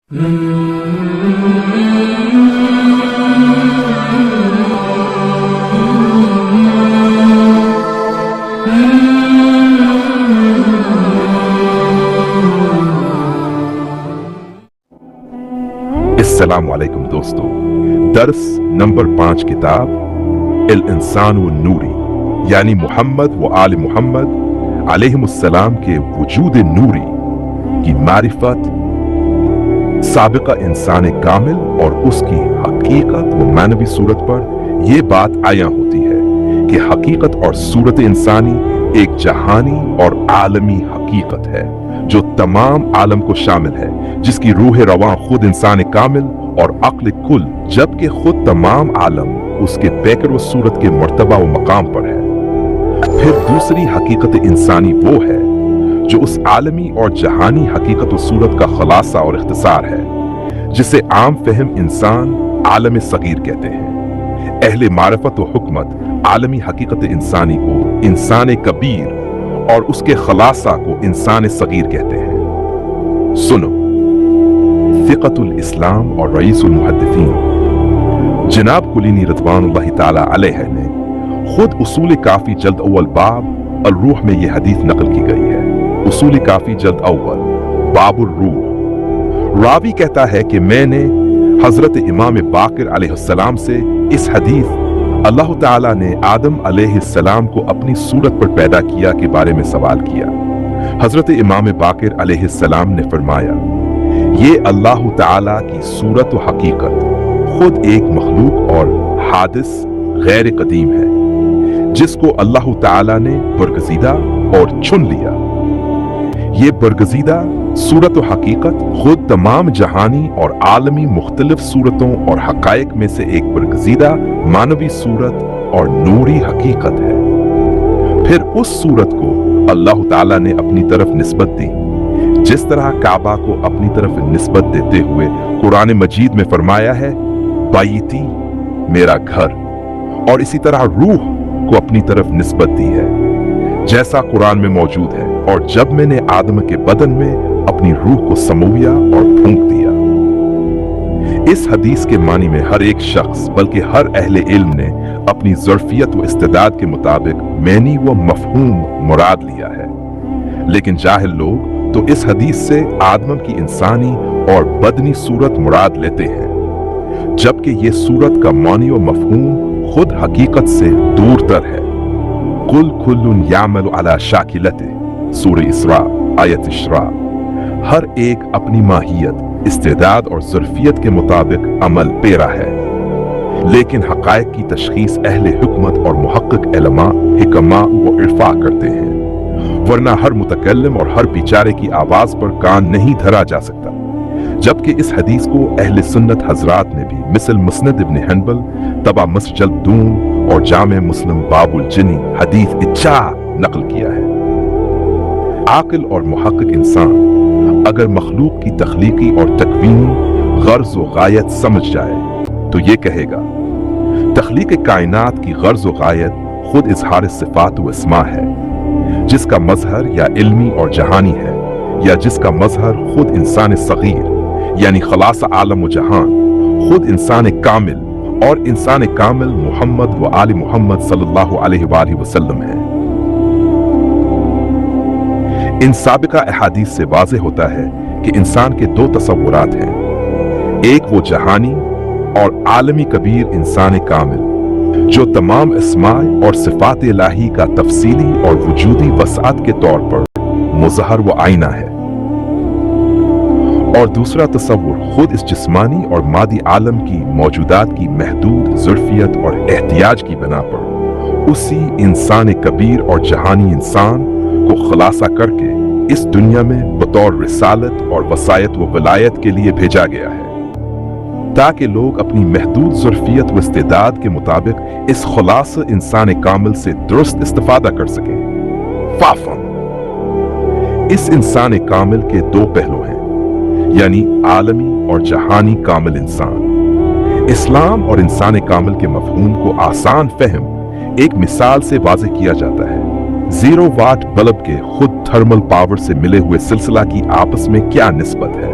अस्सलाम वालेकुम दोस्तों, दर्स नंबर 5 किताब अल इंसान व नूरी यानी मोहम्मद व आल मोहम्मद अलैहिमुस्सलाम के वजूद नूरी की मारिफत, साबिका इंसान कामिल और उसकी हकीकत व मानवी सूरत पर यह बात आया होती है कि हकीकत और सूरत इंसानी एक जहानी और आलमी हकीकत है जो तमाम आलम को शामिल है, जिसकी रूह रवां खुद इंसान कामिल और अक्ल कुल, जबकि खुद तमाम आलम उसके पैकर व सूरत के मर्तबा व मकाम पर है। फिर दूसरी हकीकत इंसानी वो है जो उस आलमी और जहानी हकीकत व सूरत का खुलासा और इख्तिसार है, जिसे आम फहम इंसान आलम सगीर कहते हैं। अहले मारफत व हुकमत आलमी हकीकत इंसानी को इंसान कबीर और उसके खलासा को इंसान सगीर कहते हैं। सुनो, फिक़तुल इस्लाम और रईसुल मुहद्दिसीन जनाब कुलीनी रज़वानुल्लाहि ताला अलैहि ने खुद उसूल काफी जल्द अव्वल बाब अल रूह में यह हदीस नकल की गई है। उसूल काफी जल्द अव्वल बाबुल रूह। रावी कहता है कि मैंने हजरत इमाम बाकिर अलैहिस्सलाम से इस हदीस अल्लाह ताला ने आदम अलैहिस्सलाम को अपनी सूरत पर पैदा किया के बारे में सवाल किया। हजरत इमाम बाकिर अलैहिस्सलाम ने फरमाया, ये अल्लाह ताला की सूरत व हकीकत खुद एक मखलूक और हादिस गैर कदीम है, जिसको अल्लाह ताला ने बरगजीदा और चुन लिया। ये बरगजीदा सूरत व हकीकत खुद तमाम जहानी और आलमी मुख्तलिफ सूरतों और हकायक में से एक बरगजीदा मानवी सूरत और नूरी हकीकत है। फिर उस सूरत को अल्लाह ताला ने अपनी तरफ निस्बत दी, जिस तरह काबा को अपनी तरफ निस्बत देते हुए कुरान मजीद में फरमाया है, बैती मेरा घर, और इसी तरह रूह को अपनी तरफ निस्बत दी है जैसा कुरान में मौजूद है। और जब मैंने आदम के बदन में अपनी रूह को समूया और फूंक दिया। इस हदीस के मानी में हर एक शख्स बल्कि हर अहले इल्म ने अपनी ज़र्फियत व इस्तेदाद के मुताबिक मैनी व मफहूम मुराद लिया है, लेकिन जाहिल लोग तो इस हदीस से आदम की इंसानी और बदनी सूरत मुराद लेते हैं, जबकि ये सूरत का मानी व मफहूम खुद हकीकत से दूर तर है। कुल कुल्लुन यामलु अला शाकिलते, सूरह इसरा आयत इशरा। हर एक अपनी माहियत, इस्तेदाद और ज़र्फियत के मुताबिक अमल पेरा है, लेकिन हक़ाइक़ की तशख़ीस अहले हुकमत और मुहक्किक इल्मा, हिकमा व इरफा करते हैं, वरना हर मुतकल्लिम और हर बेचारे की आवाज़ पर कान नहीं धरा जा सकता। जबकि इस हदीस को अहले सुन्नत हजरात ने भी मिसल मुस्नद इब्न हनबल, तबा मसजल दून और जामे मुस्लिम बाबुल जिनी हदीस इच्छा नकल किया है। आकिल और मुहक्किक इंसान अगर मखलूक की तख्लीकी और तकवीनी गर्ज व गायत समझ जाए तो ये कहेगा, तख्लीक कायनात की गर्ज व गायत खुद इजहार सिफात व इस्मा है, जिसका मजहर या इल्मी और जहानी है, या जिसका मजहर खुद इंसान सगीर यानी खलासा आलम व जहान, खुद इंसान कामिल और इंसान कामिल मोहम्मद व आले मोहम्मद सल्लल्लाहु अलैहि वसल्लम है। इन साबिका अहादीस से वाज़ेह होता है कि इंसान के दो तसव्वुरात हैं, एक वो जहानी और आलमी कबीर इंसान कामिल जो तमाम इस्माए और सिफात इलाही का तफसीली और वजूदी वसात के तौर पर मुज़हर व आईना है, और दूसरा तसव्वुर खुद इस जिस्मानी और मादी आलम की मौजूदात की महदूद ज़ुर्फियत और एहतियाज की बना पर उसी इंसान कबीर और जहानी इंसान को खुलासा करके इस दुनिया में बतौर रिसालत और वसायत व विलायत के लिए भेजा गया है, ताकि लोग अपनी महदूद ज़ुर्फियत व इस्तेदाद के मुताबिक इस खुलासा इंसान कामिल से दुरुस्त इस्तिफादा कर सकें। फाफन, इस इंसान कामिल के दो पहलू हैं, यानी आलमी और जहानी कामिल इंसान। इस्लाम और इंसान कामिल के मफहूम को आसान फहम एक मिसाल से वाज़ेह किया जाता है। 0 वाट बल्ब के खुद थर्मल पावर से मिले हुए सिलसिला की आपस में क्या निस्बत है।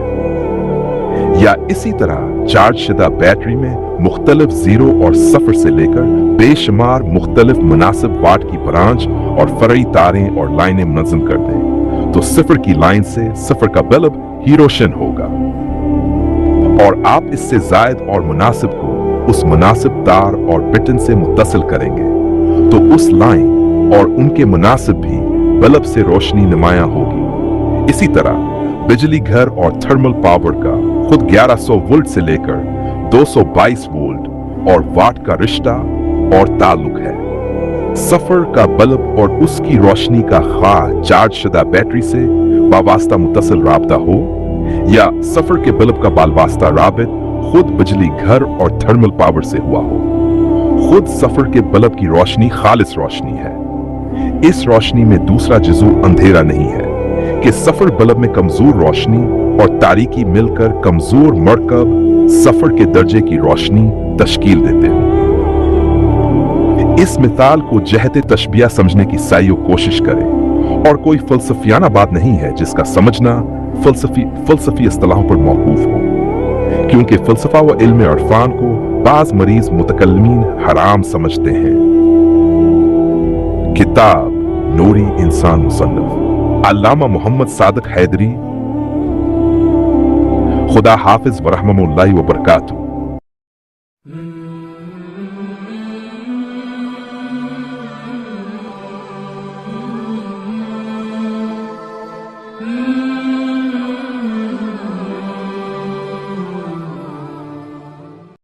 या इसी तरह चार्ज शुदा बैटरी में मुख्तलिफ जीरो और सफर से लेकर बेशुमार मुख्तलिफ मुनासिब वाट की ब्रांच और फरई तारें और लाइनें मुनज़्ज़म कर दें तो सिफर की लाइन से सिफर का बल्ब ही रोशन होगा। और आप इससे जायद और मुनासिब को उस मुनासिब तार और बटन से मुत्तसिल करेंगे तो उस लाइन और उनके मुनासिब भी बल्ब से रोशनी नुमाया होगी। इसी तरह बिजली घर और थर्मल पावर का खुद 1100 वोल्ट से लेकर 222 वोल्ट और वाट का रिश्ता और ताल्लुक है। सफर का बल्ब और उसकी रोशनी का खास चार्ज शुदा बैटरी से बावास्ता मुत्तसिल राबता हो या सफर के बल्ब का बालवास्ता राबित खुद बिजली घर और थर्मल पावर से हुआ हो, खुद सफर के बल्ब की रोशनी खालिस रोशनी है। इस रोशनी में दूसरा जुज़ू अंधेरा नहीं है कि सफर बल्ब में कमजोर रोशनी और तारीकी मिलकर कमजोर मरकब सफर के दर्जे की रोशनी तश्कील देते हैं। इस मिसाल को जहते तशबिया समझने की साइयो कोशिश करें और कोई फलसफियाना बात नहीं है जिसका समझना फलसफी इस्तिलाहों पर मौकूफ हो, क्योंकि फलसफा व इल्म अरफान को बाज मरीज मुतकल्लिमीन हराम समझते हैं। किताब नूरी इंसान मुसन्नफ अल्लामा मोहम्मद सादिक हैदरी खुदा हाफिज व रहमतुल्लाहि व बरकातहू।